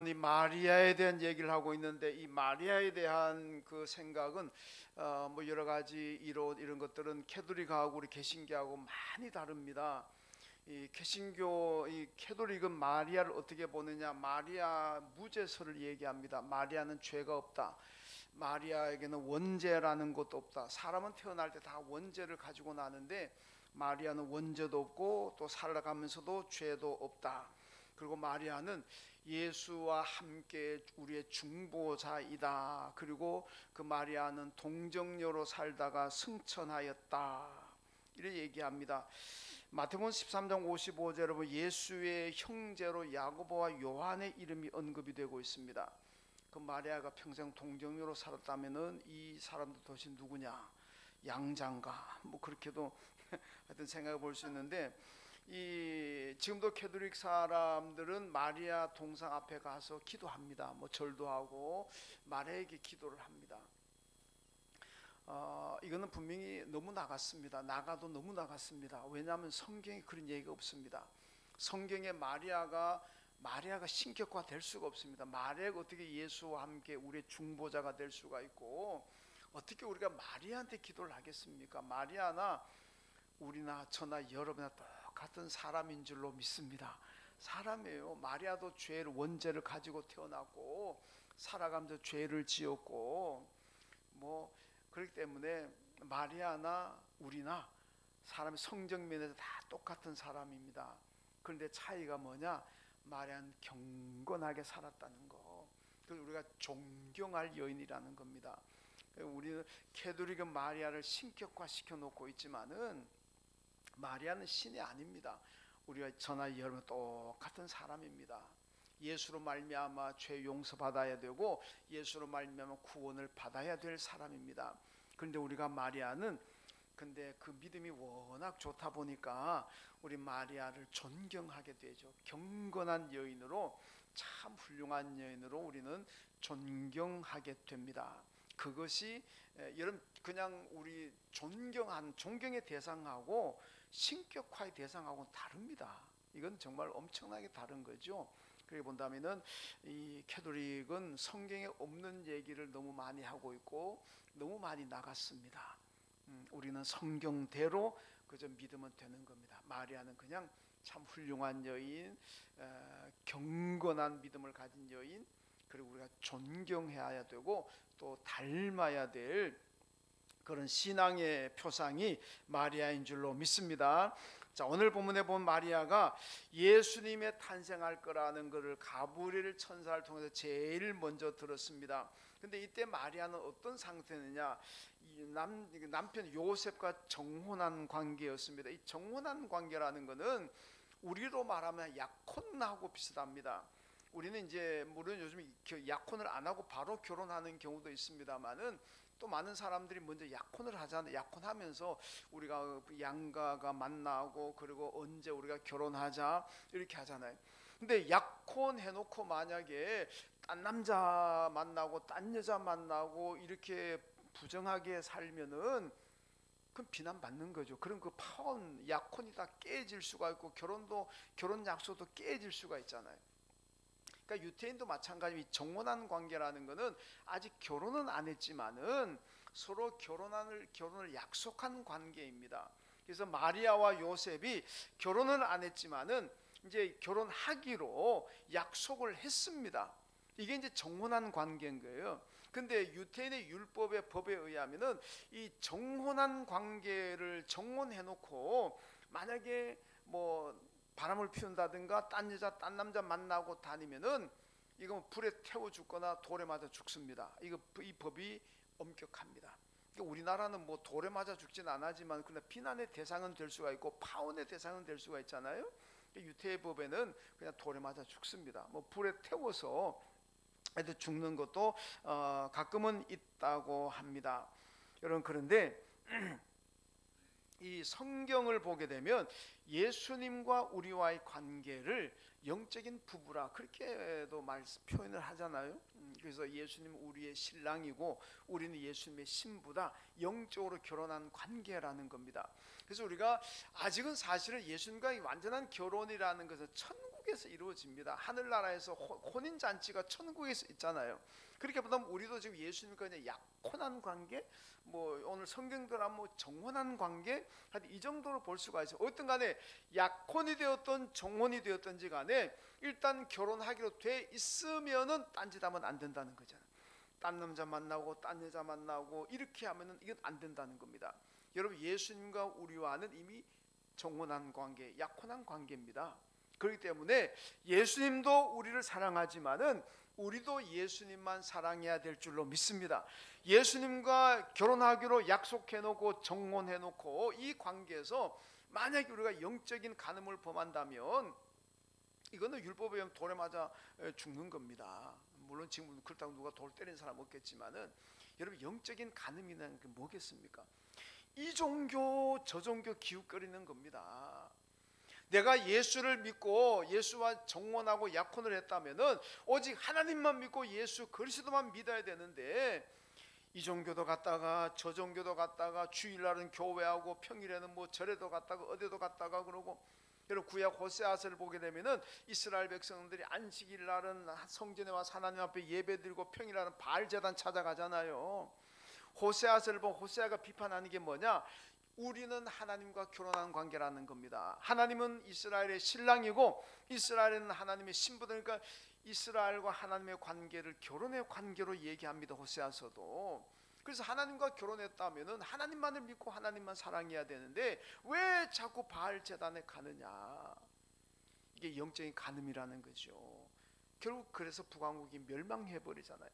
이 마리아에 대한 얘기를 하고 있는데, 이 마리아에 대한 그 생각은 뭐 여러 가지 이런 것들은 캐톨릭하고 우리 개신교하고 많이 다릅니다. 이 개신교, 이 캐톨릭은 마리아를 어떻게 보느냐, 마리아 무죄설을 얘기합니다. 마리아는 죄가 없다. 마리아에게는 원죄라는 것도 없다. 사람은 태어날 때 다 원죄를 가지고 나는데 마리아는 원죄도 없고 또 살아가면서도 죄도 없다. 그리고 마리아는 예수와 함께 우리의 중보자이다. 그리고 그 마리아는 동정녀로 살다가 승천하였다. 이렇게 얘기합니다. 마태복음 13장 55절에 보면 예수의 형제로 야고보와 요한의 이름이 언급이 되고 있습니다. 그 마리아가 평생 동정녀로 살았다면은 이 사람들 도대체 누구냐? 양장가 뭐 그렇게도 하여튼 생각해 볼 수 있는데, 이 지금도 캐톨릭 사람들은 마리아 동상 앞에 가서 기도합니다. 뭐 절도 하고 마리아에게 기도를 합니다. 이거는 분명히 너무 나갔습니다. 나가도 너무 나갔습니다. 왜냐하면 성경에 그런 얘기가 없습니다. 성경에 마리아가 신격화 될 수가 없습니다. 마리아가 어떻게 예수와 함께 우리의 중보자가 될 수가 있고, 어떻게 우리가 마리아한테 기도를 하겠습니까? 마리아나 우리나 저나 여러분이나 똑같은 사람인 줄로 믿습니다. 사람이에요. 마리아도 죄를, 원죄를 가지고 태어났고 살아가면서 죄를 지었고, 뭐 그렇기 때문에 마리아나 우리나 사람의 성적 면에서 다 똑같은 사람입니다. 그런데 차이가 뭐냐? 마리아는 경건하게 살았다는 거. 그래서 우리가 존경할 여인이라는 겁니다. 우리는 캐톨릭은 마리아를 신격화 시켜 놓고 있지만은 마리아는 신이 아닙니다. 우리가 저나 여러분 똑같은 사람입니다. 예수로 말미암아 죄 용서받아야 되고 예수로 말미암아 구원을 받아야 될 사람입니다. 그런데 우리가 마리아는, 근데 그 믿음이 워낙 좋다 보니까 우리 마리아를 존경하게 되죠. 경건한 여인으로, 참 훌륭한 여인으로 우리는 존경하게 됩니다. 그것이 여러분 그냥 우리 존경의 대상하고 신격화의 대상하고는 다릅니다. 이건 정말 엄청나게 다른 거죠. 그렇게 본다면은 이 캐톨릭은 성경에 없는 얘기를 너무 많이 하고 있고 너무 많이 나갔습니다. 우리는 성경대로 그저 믿으면 되는 겁니다. 마리아는 그냥 참 훌륭한 여인, 경건한 믿음을 가진 여인, 그리고 우리가 존경해야 되고 또 닮아야 될 그런 신앙의 표상이 마리아인 줄로 믿습니다. 자, 오늘 본문에 본 마리아가 예수님의 탄생할 거라는 것을 가브리엘 천사를 통해서 제일 먼저 들었습니다. 근데 이때 마리아는 어떤 상태느냐? 남편 요셉과 정혼한 관계였습니다. 이 정혼한 관계라는 것은 우리로 말하면 약혼하고 비슷합니다. 우리는 이제 물론 요즘 약혼을 안 하고 바로 결혼하는 경우도 있습니다만은 또 많은 사람들이 먼저 약혼을 하잖아요. 약혼하면서 우리가 양가가 만나고 그리고 언제 우리가 결혼하자 이렇게 하잖아요. 근데 약혼해놓고 만약에 딴 남자 만나고 딴 여자 만나고 이렇게 부정하게 살면은 그럼 비난받는 거죠. 그럼 그 파혼 약혼이 다 깨질 수가 있고 결혼 약속도 깨질 수가 있잖아요. 그러니까 유태인도 마찬가지로 정혼한 관계라는 것은 아직 결혼은 안 했지만은 서로 결혼을 약속한 관계입니다. 그래서 마리아와 요셉이 결혼은 안 했지만은 이제 결혼하기로 약속을 했습니다. 이게 이제 정혼한 관계인 거예요. 근데 유태인의 율법의 법에 의하면은 이 정혼한 관계를 정혼해 놓고 만약에 뭐 바람을 피운다든가 딴 여자 딴 남자 만나고 다니면은 이거 불에 태워 죽거나 돌에 맞아 죽습니다. 이 법이 엄격합니다. 그러니까 우리나라는 뭐 돌에 맞아 죽진 않았지만 그러나 비난의 대상은 될 수가 있고 파혼의 대상은 될 수가 있잖아요. 유태의 법에는 그냥 돌에 맞아 죽습니다. 뭐 불에 태워서 애들 죽는 것도 가끔은 있다고 합니다. 여러분, 그런데 이 성경을 보게 되면 예수님과 우리와의 관계를 영적인 부부라 그렇게도 표현을 하잖아요. 그래서 예수님 우리의 신랑이고 우리는 예수님의 신부다, 영적으로 결혼한 관계라는 겁니다. 그래서 우리가 아직은 사실은 예수님과 완전한 결혼이라는 것은 천국에 천국에서 이루어집니다. 하늘나라에서 혼인잔치가 천국에서 있잖아요. 그렇게 보면 우리도 지금 예수님과 그냥 약혼한 관계, 뭐 오늘 성경들은 뭐 정혼한 관계, 하여튼 이 정도로 볼 수가 있어요. 어떤 간에 약혼이 되었던 정혼이 되었던지 간에 일단 결혼하기로 돼 있으면은 딴짓하면 안 된다는 거잖아요. 딴 남자 만나고 딴 여자 만나고 이렇게 하면은 이건 안 된다는 겁니다. 여러분, 예수님과 우리와는 이미 정혼한 관계, 약혼한 관계입니다. 그렇기 때문에 예수님도 우리를 사랑하지만은 우리도 예수님만 사랑해야 될 줄로 믿습니다. 예수님과 결혼하기로 약속해놓고 정혼해놓고 이 관계에서 만약에 우리가 영적인 간음을 범한다면 이거는 율법에 의하면 돌에 맞아 죽는 겁니다. 물론 지금 그렇다고 누가 돌 때리는 사람 없겠지만은, 여러분, 영적인 간음이라는 게 뭐겠습니까? 이 종교 저 종교 기웃거리는 겁니다. 내가 예수를 믿고 예수와 정혼하고 약혼을 했다면은 오직 하나님만 믿고 예수 그리스도만 믿어야 되는데, 이 종교도 갔다가 저 종교도 갔다가 주일날은 교회하고 평일에는 뭐 절에도 갔다가 어디도 갔다가 그러고, 여러분, 구약 호세아서를 보게 되면은 이스라엘 백성들이 안식일 날은 성전에 와서 하나님 앞에 예배드리고 평일날은 바알 제단 찾아가잖아요. 호세아서를 보면 호세아가 비판하는 게 뭐냐? 우리는 하나님과 결혼한 관계라는 겁니다. 하나님은 이스라엘의 신랑이고 이스라엘은 하나님의 신부들, 그러니까 이스라엘과 하나님의 관계를 결혼의 관계로 얘기합니다. 호세아서도. 그래서 하나님과 결혼했다면은 하나님만을 믿고 하나님만 사랑해야 되는데 왜 자꾸 바알 제단에 가느냐? 이게 영적인 간음이라는 거죠. 결국 그래서 북왕국이 멸망해 버리잖아요.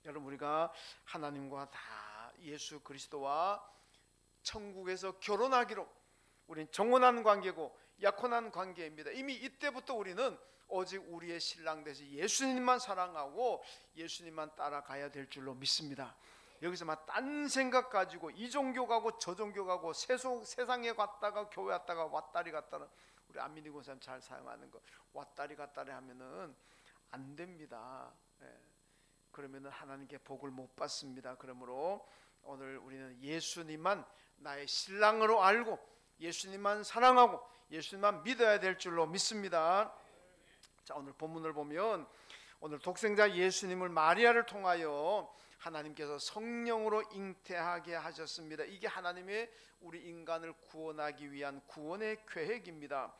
여러분, 우리가 하나님과 다 예수 그리스도와 천국에서 결혼하기로 우리는 정혼한 관계고 약혼한 관계입니다. 이미 이때부터 우리는 오직 우리의 신랑 되신 예수님만 사랑하고 예수님만 따라가야 될 줄로 믿습니다. 여기서 막 딴 생각 가지고 이 종교 가고 저 종교 가고 세상에 갔다가 교회 갔다가 왔다리 갔다는, 우리 안민희 권사님 잘 사용하는 거, 왔다리 갔다리 하면은 안 됩니다. 그러면은 하나님께 복을 못 받습니다. 그러므로 오늘 우리는 예수님만 나의 신랑으로 알고 예수님만 사랑하고 예수님만 믿어야 될 줄로 믿습니다. 자, 오늘 본문을 보면 오늘 독생자 예수님을 마리아를 통하여 하나님께서 성령으로 잉태하게 하셨습니다. 이게 하나님의 우리 인간을 구원하기 위한 구원의 계획입니다.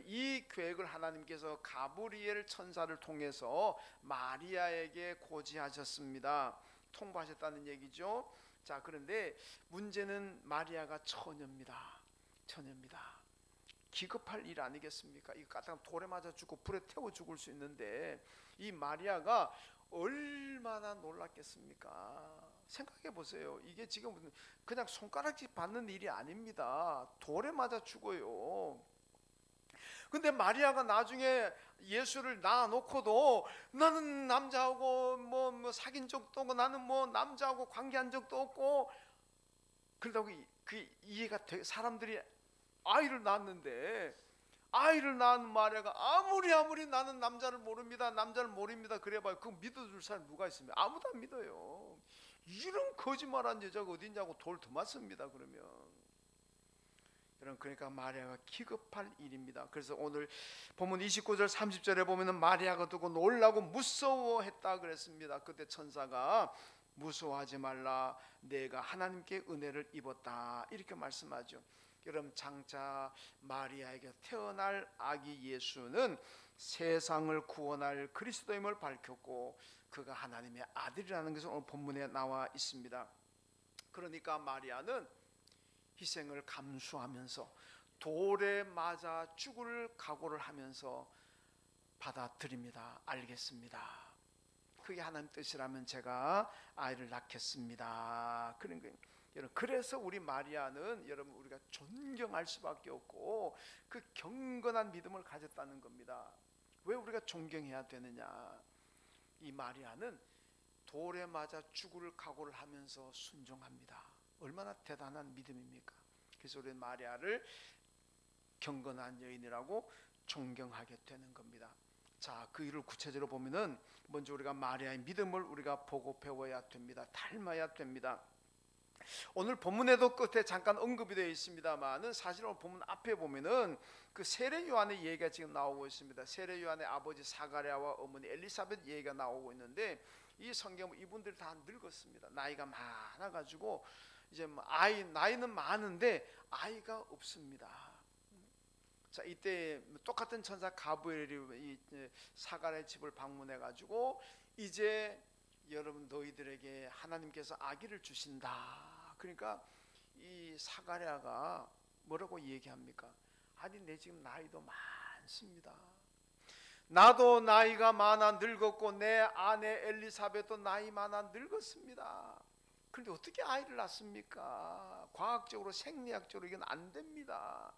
이 계획을 하나님께서 가브리엘 천사를 통해서 마리아에게 고지하셨습니다. 통보하셨다는 얘기죠. 자, 그런데 문제는 마리아가 처녀입니다. 기급할 일 아니겠습니까? 이 까딱 돌에 맞아 죽고 불에 태워 죽을 수 있는데 이 마리아가 얼마나 놀랐겠습니까? 생각해 보세요. 이게 지금 그냥 손가락질 받는 일이 아닙니다. 돌에 맞아 죽어요. 근데 마리아가 나중에 예수를 낳아놓고도 나는 남자하고 뭐 사귄 적도 없고 나는 뭐 남자하고 관계한 적도 없고, 그러다고 그 이해가 돼. 사람들이 아이를 낳았는데 아이를 낳은 마리아가 아무리 나는 남자를 모릅니다 그래봐요. 그거 믿어줄 사람 누가 있습니까? 아무도 안 믿어요. 이런 거짓말한 여자가 어디 있냐고 돌 더 맞습니다. 그러면 여러분, 그러니까 마리아가 기급할 일입니다. 그래서 오늘 본문 29절 30절에 보면은 마리아가 두고 놀라고 무서워했다 그랬습니다. 그때 천사가 무서워하지 말라, 내가 하나님께 은혜를 입었다, 이렇게 말씀하죠. 여러분, 장차 마리아에게 태어날 아기 예수는 세상을 구원할 그리스도임을 밝혔고 그가 하나님의 아들이라는 것은 오늘 본문에 나와 있습니다. 그러니까 마리아는 희생을 감수하면서 돌에 맞아 죽을 각오를 하면서 받아들입니다. 알겠습니다. 그게 하나님 뜻이라면 제가 아이를 낳겠습니다. 그런 거예요. 여러분, 그래서 우리 마리아는 여러분 우리가 존경할 수밖에 없고 그 경건한 믿음을 가졌다는 겁니다. 왜 우리가 존경해야 되느냐? 이 마리아는 돌에 맞아 죽을 각오를 하면서 순종합니다. 얼마나 대단한 믿음입니까? 그래서 우리는 마리아를 경건한 여인이라고 존경하게 되는 겁니다. 자, 그 일을 구체적으로 보면은 먼저 우리가 마리아의 믿음을 우리가 보고 배워야 됩니다. 닮아야 됩니다. 오늘 본문에도 끝에 잠깐 언급이 되어 있습니다만은 사실 오늘 본문 앞에 보면은 그 세례 요한의 얘기가 지금 나오고 있습니다. 세례 요한의 아버지 사가랴와 어머니 엘리사벳 얘기가 나오고 있는데, 이 성경 이분들 다 늙었습니다. 나이가 많아가지고 이제 뭐 나이는 많은데 아이가 없습니다. 자, 이때 똑같은 천사 가브리엘이 사가랴의 집을 방문해가지고 이제 여러분 너희들에게 하나님께서 아기를 주신다. 그러니까 이 사가랴가 뭐라고 얘기합니까? 아니 내 지금 나이도 많습니다. 나도 나이가 많아 늙었고 내 아내 엘리사벳도 나이 많아 늙었습니다. 그런데 어떻게 아이를 낳습니까? 과학적으로 생리학적으로 이건 안 됩니다.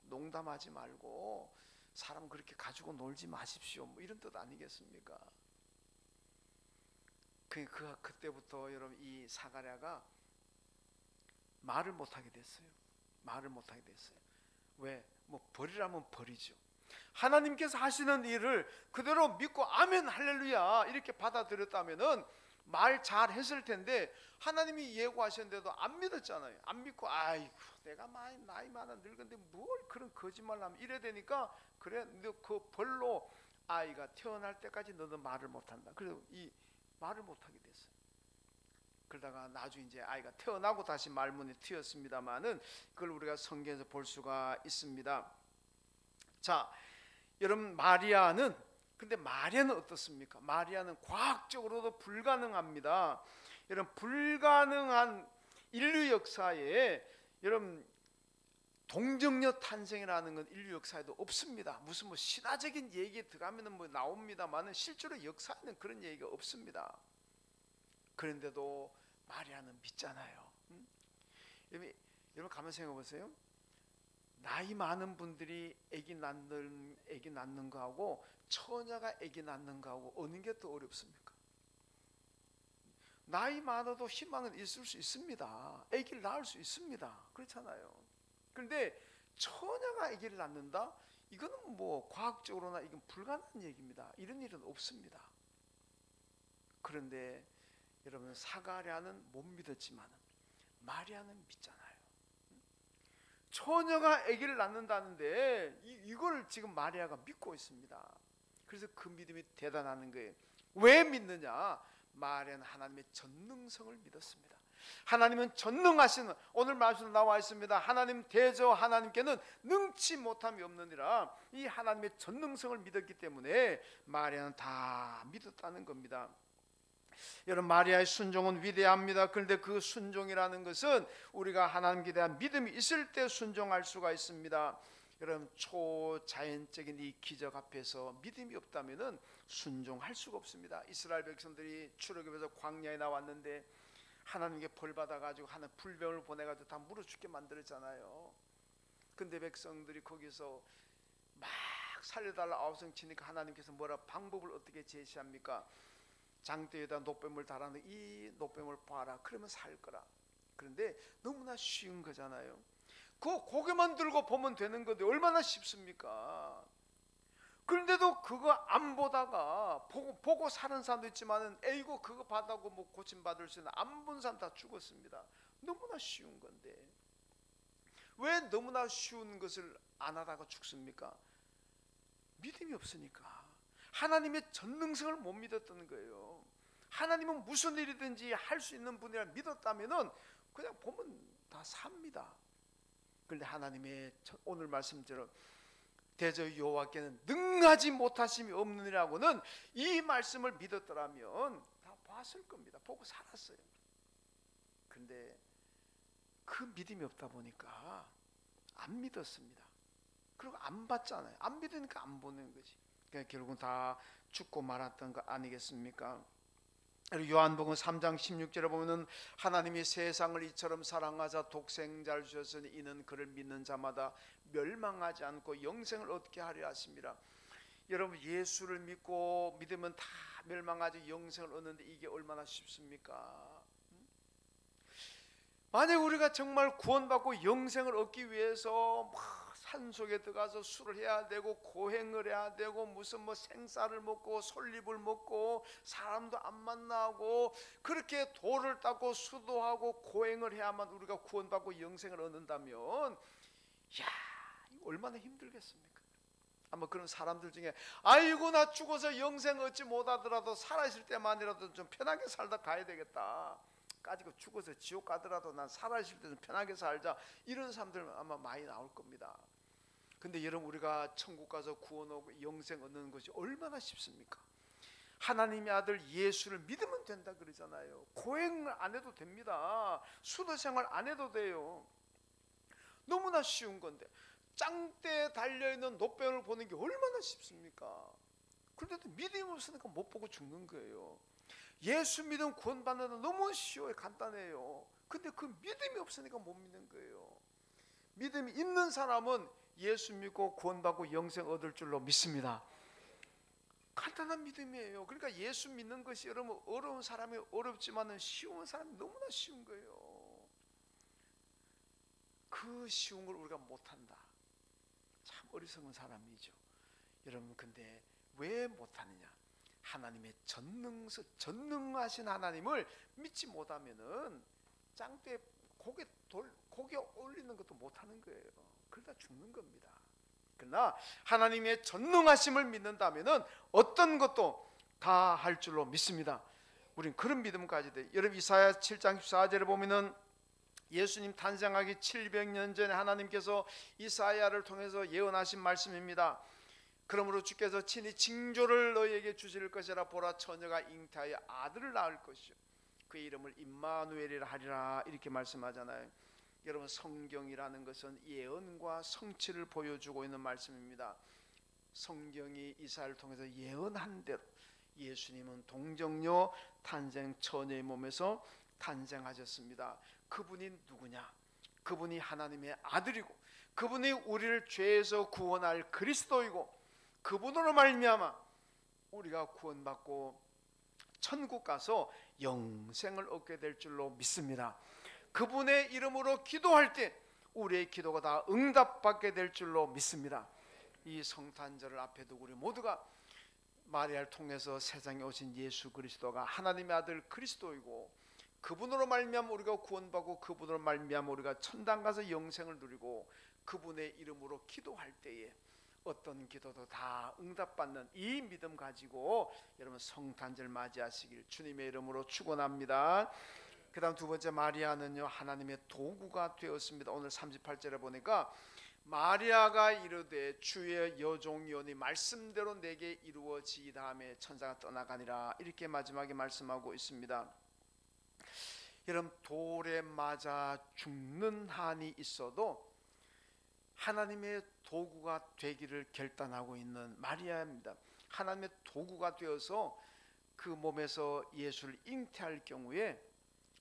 농담하지 말고 사람 그렇게 가지고 놀지 마십시오. 뭐 이런 뜻 아니겠습니까? 그때부터 여러분 이 사가랴가 말을 못하게 됐어요. 말을 못하게 됐어요. 왜? 뭐 버리라면 버리죠. 하나님께서 하시는 일을 그대로 믿고 아멘 할렐루야 이렇게 받아들였다면은 말 잘 했을 텐데, 하나님이 예고하셨는데도 안 믿었잖아요. 안 믿고 아이고 내가 나이 많아 늙은데 뭘 그런 거짓말 하면 이래 되니까, 그래 너 그 벌로 아이가 태어날 때까지 너는 말을 못한다. 그래서 이 말을 못하게 됐어요. 그러다가 나중에 이제 아이가 태어나고 다시 말문이 트였습니다만은 그걸 우리가 성경에서 볼 수가 있습니다. 자, 여러분 근데 마리아는 어떻습니까? 마리아는 과학적으로도 불가능합니다. 여러분 불가능한 인류 역사에 여러분 동정녀 탄생이라는 건 인류 역사에도 없습니다. 무슨 뭐 신화적인 얘기에 들어가면은 뭐 나옵니다만은 실제로 역사에는 그런 얘기가 없습니다. 그런데도 마리아는 믿잖아요. 여러분 가만 생각해 보세요. 나이 많은 분들이 아기 낳는 거하고 처녀가 아기 낳는 거하고 어느 게 더 어렵습니까? 나이 많아도 희망은 있을 수 있습니다. 아기를 낳을 수 있습니다. 그렇잖아요. 그런데 처녀가 아기를 낳는다? 이거는 뭐 과학적으로나 이건 불가능한 얘기입니다. 이런 일은 없습니다. 그런데 여러분 사가랴는 못 믿었지만 마리아는 믿잖아요. 처녀가 아기를 낳는다는데 이걸 지금 마리아가 믿고 있습니다. 그래서 그 믿음이 대단한 거예요. 왜 믿느냐? 마리아는 하나님의 전능성을 믿었습니다. 하나님은 전능하신, 오늘 말씀에 나와 있습니다. 하나님 대저 하나님께는 능치 못함이 없느니라. 이 하나님의 전능성을 믿었기 때문에 마리아는 다 믿었다는 겁니다. 여러분 마리아의 순종은 위대합니다. 그런데 그 순종이라는 것은 우리가 하나님께 대한 믿음이 있을 때 순종할 수가 있습니다. 여러분 초자연적인 이 기적 앞에서 믿음이 없다면 순종할 수가 없습니다. 이스라엘 백성들이 출애굽에서 광야에 나왔는데 하나님께 벌 받아가지고 하나님 불병을 보내가지고 다 물어 죽게 만들었잖아요. 근데 백성들이 거기서 막 살려달라 아우성 치니까 하나님께서 뭐라 방법을 어떻게 제시합니까? 장대에다 노뱀을 달았는데 이 노뱀을 봐라 그러면 살 거라. 그런데 너무나 쉬운 거잖아요. 그 고개만 들고 보면 되는 건데 얼마나 쉽습니까? 그런데도 그거 안 보다가 보고 사는 사람도 있지만은 에이고 그거 받아고 뭐 고침 받을 수 있는 안 본 사람 다 죽었습니다. 너무나 쉬운 건데 왜 너무나 쉬운 것을 안 하다가 죽습니까? 믿음이 없으니까. 하나님의 전능성을 못 믿었던 거예요. 하나님은 무슨 일이든지 할 수 있는 분이라 믿었다면은 그냥 보면 다 삽니다. 그런데 하나님의 오늘 말씀대로 대저 여호와께는 능하지 못하심이 없느니라고는 이 말씀을 믿었더라면 다 봤을 겁니다. 보고 살았어요. 그런데 그 믿음이 없다 보니까 안 믿었습니다. 그리고 안 봤잖아요. 안 믿으니까 안 보는 거지. 그러니까 결국은 다 죽고 말았던 거 아니겠습니까? 요한복음 3장 16절에 보면은 하나님이 세상을 이처럼 사랑하사 독생자를 주셨으니 이는 그를 믿는 자마다 멸망하지 않고 영생을 얻게 하려 하심이라. 여러분 예수를 믿고 믿으면 다 멸망하지 영생을 얻는데 이게 얼마나 쉽습니까? 만약 우리가 정말 구원받고 영생을 얻기 위해서 막 산속에 들어가서 술을 해야 되고 고행을 해야 되고 무슨 생쌀을 먹고 솔잎을 먹고 사람도 안 만나고 그렇게 돌을 닦고 수도하고 고행을 해야만 우리가 구원받고 영생을 얻는다면 야, 이거 얼마나 힘들겠습니까? 아마 그런 사람들 중에 아이고 나 죽어서 영생 얻지 못하더라도 살아있을 때만이라도 좀 편하게 살다 가야 되겠다, 가지고 죽어서 지옥 가더라도 난 살아있을 때 좀 편하게 살자, 이런 사람들 아마 많이 나올 겁니다. 근데 여러분, 우리가 천국 가서 구원 얻고 영생 얻는 것이 얼마나 쉽습니까? 하나님의 아들 예수를 믿으면 된다 그러잖아요. 고행을 안 해도 됩니다. 수도 생활 안 해도 돼요. 너무나 쉬운 건데 짱대에 달려있는 노병을 보는 게 얼마나 쉽습니까? 그런데도 믿음이 없으니까 못 보고 죽는 거예요. 예수 믿으면 구원받는 건 너무 쉬워요. 간단해요. 근데 그 믿음이 없으니까 못 믿는 거예요. 믿음이 있는 사람은 예수 믿고 구원받고 영생 얻을 줄로 믿습니다. 간단한 믿음이에요. 그러니까 예수 믿는 것이 여러분 어려운 사람이 어렵지만 쉬운 사람이 너무나 쉬운 거예요. 그 쉬운 걸 우리가 못한다. 참 어리석은 사람이죠. 여러분, 근데 왜 못하느냐? 하나님의 전능하신 하나님을 믿지 못하면은 짱대 고개 올리는 것도 못하는 거예요. 그러다 죽는 겁니다. 그러나 하나님의 전능하심을 믿는다면은 어떤 것도 다 할 줄로 믿습니다. 우린 그런 믿음까지 돼. 여러분, 이사야 7장 14절에 보면은 예수님 탄생하기 700년 전에 하나님께서 이사야를 통해서 예언하신 말씀입니다. 그러므로 주께서 친히 징조를 너희에게 주실 것이라. 보라, 처녀가 잉태하여 아들을 낳을 것이요 그의 이름을 임마누엘이라 하리라. 이렇게 말씀하잖아요. 여러분, 성경이라는 것은 예언과 성취를 보여주고 있는 말씀입니다. 성경이 이사야를 통해서 예언한 대로 예수님은 동정녀 탄생 처녀의 몸에서 탄생하셨습니다. 그분이 누구냐? 그분이 하나님의 아들이고 그분이 우리를 죄에서 구원할 그리스도이고 그분으로 말미암아 우리가 구원받고 천국 가서 영생을 얻게 될 줄로 믿습니다. 그분의 이름으로 기도할 때 우리의 기도가 다 응답받게 될 줄로 믿습니다. 이 성탄절을 앞에 두고 우리 모두가 마리아를 통해서 세상에 오신 예수 그리스도가 하나님의 아들 그리스도이고 그분으로 말미암아 우리가 구원받고 그분으로 말미암아 우리가 천당 가서 영생을 누리고 그분의 이름으로 기도할 때에 어떤 기도도 다 응답받는 이 믿음 가지고 여러분 성탄절 맞이하시길 주님의 이름으로 축원합니다. 그 다음 두 번째, 마리아는요 하나님의 도구가 되었습니다. 오늘 38절에 보니까 마리아가 이르되 주의 여종이오니 말씀대로 내게 이루어지이다 하며 천사가 떠나가니라. 이렇게 마지막에 말씀하고 있습니다. 여러분, 돌에 맞아 죽는 한이 있어도 하나님의 도구가 되기를 결단하고 있는 마리아입니다. 하나님의 도구가 되어서 그 몸에서 예수를 잉태할 경우에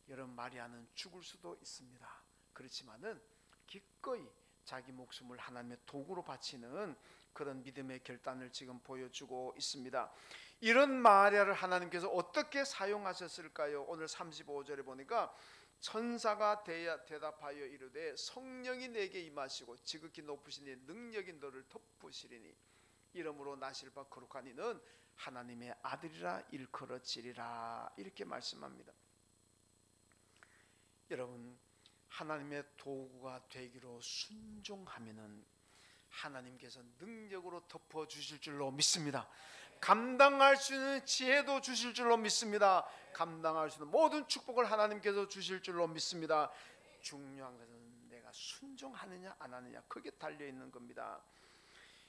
여러분, 마리아는 죽을 수도 있습니다. 그렇지만은 기꺼이 자기 목숨을 하나님의 도구로 바치는 그런 믿음의 결단을 지금 보여주고 있습니다. 이런 마리아를 하나님께서 어떻게 사용하셨을까요? 오늘 35절에 보니까 천사가 대답하여 이르되 성령이 내게 임하시고 지극히 높으신 이의 능력이 너를 덮으시리니 이름으로 나실 바 거룩한 이는 하나님의 아들이라 일컬어지리라. 이렇게 말씀합니다. 여러분, 하나님의 도구가 되기로 순종하면은 하나님께서 능력으로 덮어주실 줄로 믿습니다. 감당할 수 있는 지혜도 주실 줄로 믿습니다. 감당할 수 있는 모든 축복을 하나님께서 주실 줄로 믿습니다. 중요한 것은 내가 순종하느냐 안 하느냐, 그게 달려있는 겁니다.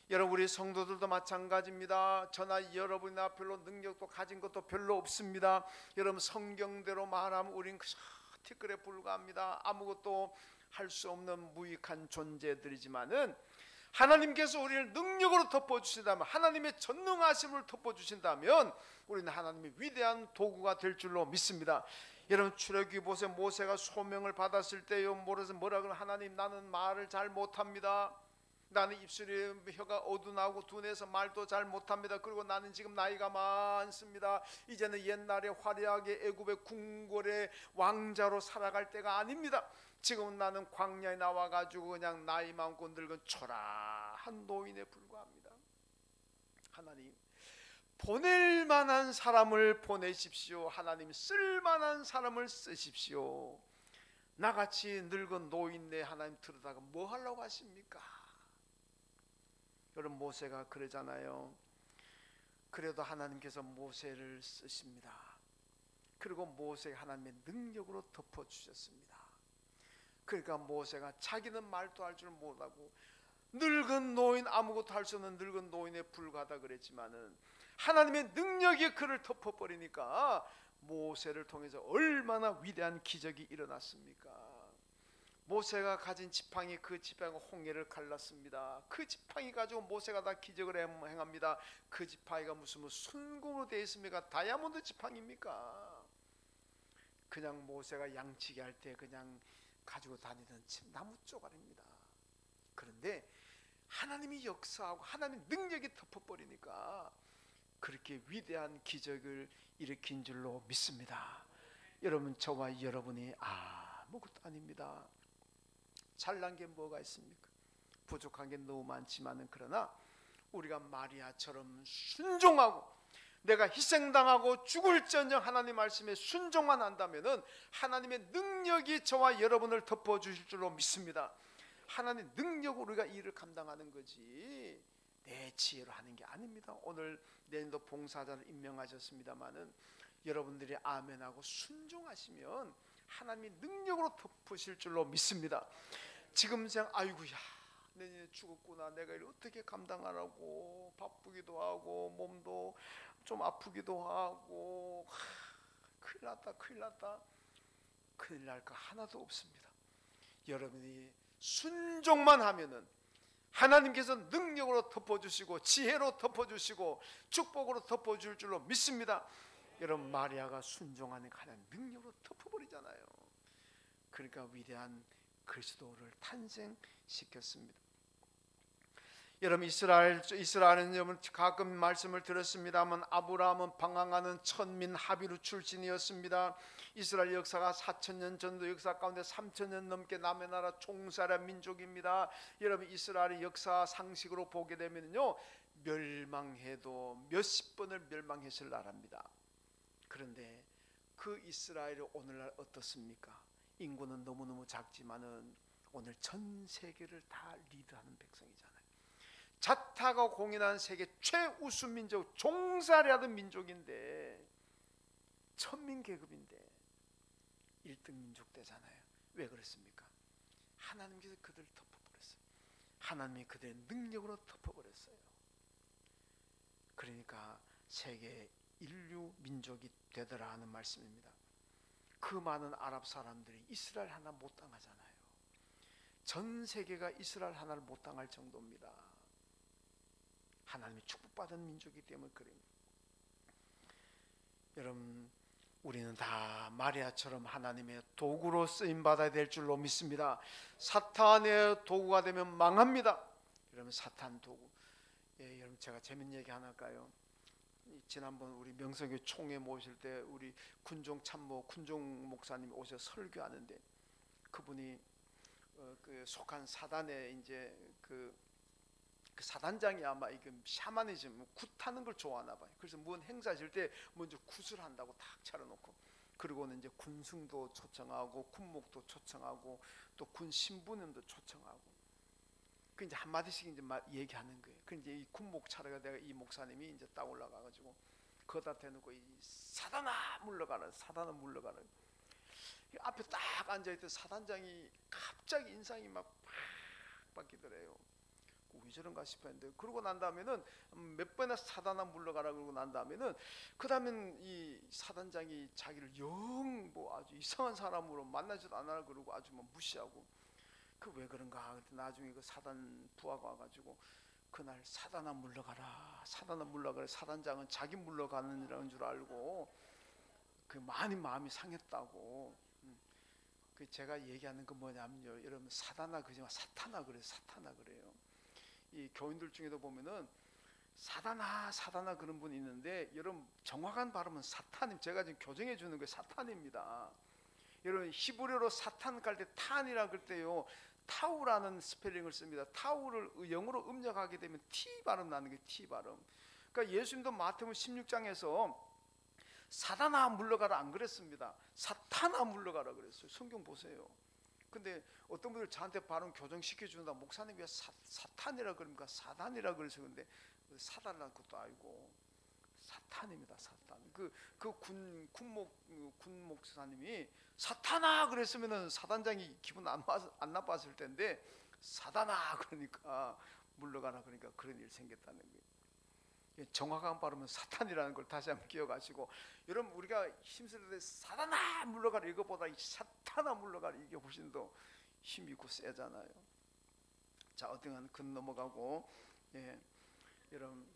여러분, 우리 성도들도 마찬가지입니다. 저나 여러분이나 별로 능력도 가진 것도 별로 없습니다. 여러분, 성경대로 말하면 우린 티끌에 불과합니다. 아무것도 할 수 없는 무익한 존재들이지만은 하나님께서 우리를 능력으로 덮어주신다면, 하나님의 전능하심을 덮어주신다면 우리는 하나님의 위대한 도구가 될 줄로 믿습니다. 여러분, 출애굽기 보세요. 모세가 소명을 받았을 때요, 뭐라 그러면 하나님 나는 말을 잘 못합니다. 나는 입술에 혀가 어두나고 둔해서 말도 잘 못합니다. 그리고 나는 지금 나이가 많습니다. 이제는 옛날에 화려하게 애굽의 궁궐의 왕자로 살아갈 때가 아닙니다. 지금은 나는 광야에 나와가지고 그냥 나이 많고 늙은 초라한 노인에 불과합니다. 하나님, 보낼 만한 사람을 보내십시오. 하나님, 쓸 만한 사람을 쓰십시오. 나같이 늙은 노인네 하나님 들여다가 뭐 하려고 하십니까? 여러분, 모세가 그러잖아요. 그래도 하나님께서 모세를 쓰십니다. 그리고 모세가 하나님의 능력으로 덮어주셨습니다. 그러니까 모세가 자기는 말도 할 줄 못하고 늙은 노인, 아무것도 할 수 없는 늙은 노인에 불과하다 그랬지만은 하나님의 능력이 그를 덮어버리니까 모세를 통해서 얼마나 위대한 기적이 일어났습니까? 모세가 가진 지팡이, 그 지팡이가 홍해를 갈랐습니다. 그 지팡이 가지고 모세가 다 기적을 행합니다. 그 지팡이가 무슨 순금으로 되어 있습니까? 다이아몬드 지팡이입니까? 그냥 모세가 양치기 할 때 그냥 가지고 다니던 나무 쪼가리입니다. 그런데 하나님이 역사하고 하나님의 능력이 덮어버리니까 그렇게 위대한 기적을 일으킨 줄로 믿습니다. 여러분, 저와 여러분이 아무것도 아닙니다. 잘난 게 뭐가 있습니까? 부족한 게 너무 많지만은, 그러나 우리가 마리아처럼 순종하고 내가 희생당하고 죽을지언정 하나님 말씀에 순종만 한다면은 하나님의 능력이 저와 여러분을 덮어주실 줄로 믿습니다. 하나님의 능력으로 우리가 일을 감당하는 거지 내 지혜로 하는 게 아닙니다. 오늘 내년도 봉사자를 임명하셨습니다마는 여러분들이 아멘하고 순종하시면 하나님이 능력으로 덮으실 줄로 믿습니다. 지금 생각, 아이고야 내년에 죽었구나, 내가 이를 어떻게 감당하라고, 바쁘기도 하고 몸도 좀 아프기도 하고, 큰일 났다 큰일 났다. 큰일 날 거 하나도 없습니다. 여러분이 순종만 하면은 하나님께서 능력으로 덮어주시고 지혜로 덮어주시고 축복으로 덮어줄 줄로 믿습니다. 여러분, 마리아가 순종하는 하나님 능력으로 덮어버리잖아요. 그러니까 위대한 그리스도를 탄생시켰습니다. 여러분, 이스라엘은 여러분 가끔 말씀을 들었습니다만 아브라함은 방황하는 천민 하비루 출신이었습니다. 이스라엘 역사가 4,000년 전도 역사 가운데 3,000년 넘게 남의 나라 종살이 민족입니다. 여러분, 이스라엘의 역사 상식으로 보게 되면요, 멸망해도 몇십 번을 멸망했을 나라입니다. 그런데 그 이스라엘이 오늘날 어떻습니까? 인구는 너무너무 작지만은 오늘 전 세계를 다 리드하는 백성이잖아요. 자타가 공인한 세계 최우수 민족, 종살이하던 민족인데, 천민계급인데 1등 민족 되잖아요. 왜 그렇습니까? 하나님께서 그들을 덮어버렸어요. 하나님이 그들의 능력으로 덮어버렸어요. 그러니까 세계 인류 민족이 되더라 하는 말씀입니다. 그 많은 아랍 사람들이 이스라엘 하나 못 당하잖아요. 전 세계가 이스라엘 하나를 못 당할 정도입니다. 하나님이 축복받은 민족이기 때문에 그래요. 여러분, 우리는 다 마리아처럼 하나님의 도구로 쓰임받아야 될 줄로 믿습니다. 사탄의 도구가 되면 망합니다. 여러분, 사탄 도구. 여러분, 제가 재밌는 얘기 하나 할까요? 지난번 우리 명성교 총회 모실 때 우리 군종 참모 군종 목사님 오셔서 설교하는데, 그분이 그 속한 사단에 이제 그 사단장이 아마 이게 샤머니즘 굿하는 걸 좋아하나 봐요. 그래서 무슨 행사 있을 때 먼저 굿을 한다고 탁 차려놓고, 그리고는 이제 군승도 초청하고 군목도 초청하고 또 군 신부님도 초청하고, 그 이제 한 마디씩 이제 얘기하는 거예요. 그 이제 이 군목 차려가 내가 이 목사님이 이제 딱 올라가가지고 거기다 대놓고 이 사단아 물러가라, 사단아 물러가라. 앞에 딱 앉아있던 사단장이 갑자기 인상이 막 바뀌더래요. 왜 저런가 싶었는데, 그러고 난 다음에는 몇 번이나 사단아 물러가라 그러고 난 다음에는, 그 다음엔 이 사단장이 자기를 영 뭐 아주 이상한 사람으로 만나지도 않아 그러고 아주 뭐 무시하고, 그 왜 그런가. 나중에 그 사단 부하가 와가지고 그날 사단아 물러가라, 사단아 물러가라. 사단장은 자기 물러가는 줄 알고 그 많이 마음이 상했다고. 그 제가 얘기하는 건 뭐냐면요, 여러분, 사단아 그지만 사탄아 그래요. 사탄아 그래요. 이 교인들 중에도 보면은 사단아 사단아 그런 분이 있는데, 여러분 정확한 발음은 사탄임. 제가 지금 교정해 주는 게 사탄입니다. 여러분 히브리어로 사탄 갈 때 탄이라 그럴 때요, 타우라는 스펠링을 씁니다. 타우를 영어로 음력하게 되면 T 발음 나는 게 T 발음. 그러니까 예수님도 마태복음 16장에서 사단아 물러가라 안 그랬습니다. 사탄아 물러가라 그랬어요. 성경 보세요. 근데 어떤 분들 저한테 발음 교정시켜 준다. 목사님 왜 사탄이라 그럽니까? 사단이라 그래서. 근데 사단이라는 것도 아니고 사탄입니다. 사탄. 군 목사님이 사탄아 그랬으면은 사단장이 기분 안 나빴을 텐데, 사단아 그러니까 물러가라 그러니까 그런 일이 생겼다는 거예요. 정확한 발음은 사탄이라는 걸 다시 한번 기억하시고, 여러분 우리가 힘쓸 때 사단아 물러가라 이거보다 사탄아 물러가라 이게 훨씬 더 힘이 있고 세잖아요. 자, 어떠한 근 넘어가고, 예, 여러분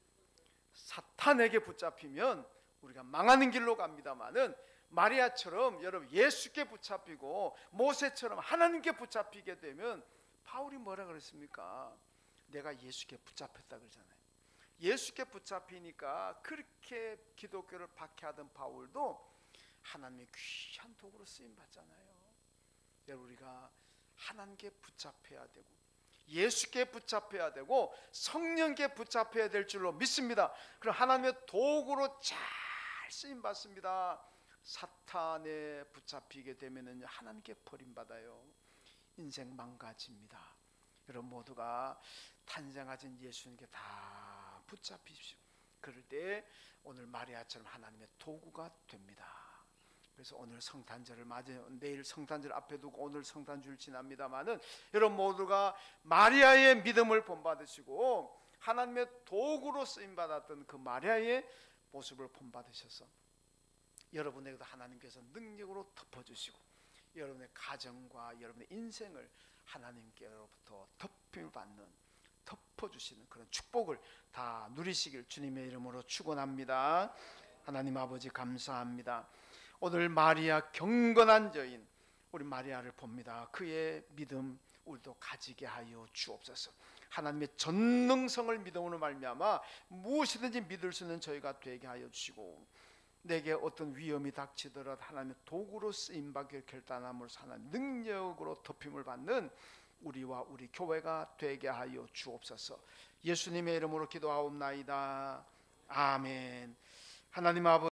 사탄에게 붙잡히면 우리가 망하는 길로 갑니다마는, 마리아처럼 여러분 예수께 붙잡히고 모세처럼 하나님께 붙잡히게 되면, 바울이 뭐라 그랬습니까? 내가 예수께 붙잡혔다 그러잖아요. 예수께 붙잡히니까 그렇게 기독교를 박해하던 바울도 하나님의 귀한 도구로 쓰임 받잖아요. 여러분 우리가 하나님께 붙잡혀야 되고 예수께 붙잡혀야 되고 성령께 붙잡혀야 될 줄로 믿습니다. 그럼 하나님의 도구로 잘 쓰임 받습니다. 사탄에 붙잡히게 되면은 하나님께 버림받아요. 인생 망가집니다. 여러분 모두가 탄생하신 예수님께 다 붙잡히십시오. 그럴 때 오늘 마리아처럼 하나님의 도구가 됩니다. 그래서 오늘 성탄절을 맞아요. 내일 성탄절 앞에 두고 오늘 성탄절 지납니다마는, 여러분 모두가 마리아의 믿음을 본받으시고 하나님의 도구로 쓰임받았던 그 마리아의 모습을 본받으셔서 여러분에게도 하나님께서 능력으로 덮어주시고 여러분의 가정과 여러분의 인생을 하나님께로부터 덮임을 받는, 덮어주시는 그런 축복을 다 누리시길 주님의 이름으로 축원합니다. 하나님 아버지 감사합니다. 오늘 마리아 경건한 여인 우리 마리아를 봅니다. 그의 믿음 우리도 가지게 하여 주옵소서. 하나님의 전능성을 믿음으로 말미암아 무엇이든지 믿을 수 있는 저희가 되게 하여 주시고, 내게 어떤 위험이 닥치더라도 하나님의 도구로 쓰임받기를 결단함으로 하나님 능력으로 덮임을 받는 우리와 우리 교회가 되게 하여 주옵소서. 예수님의 이름으로 기도하옵나이다. 아멘. 하나님 아버지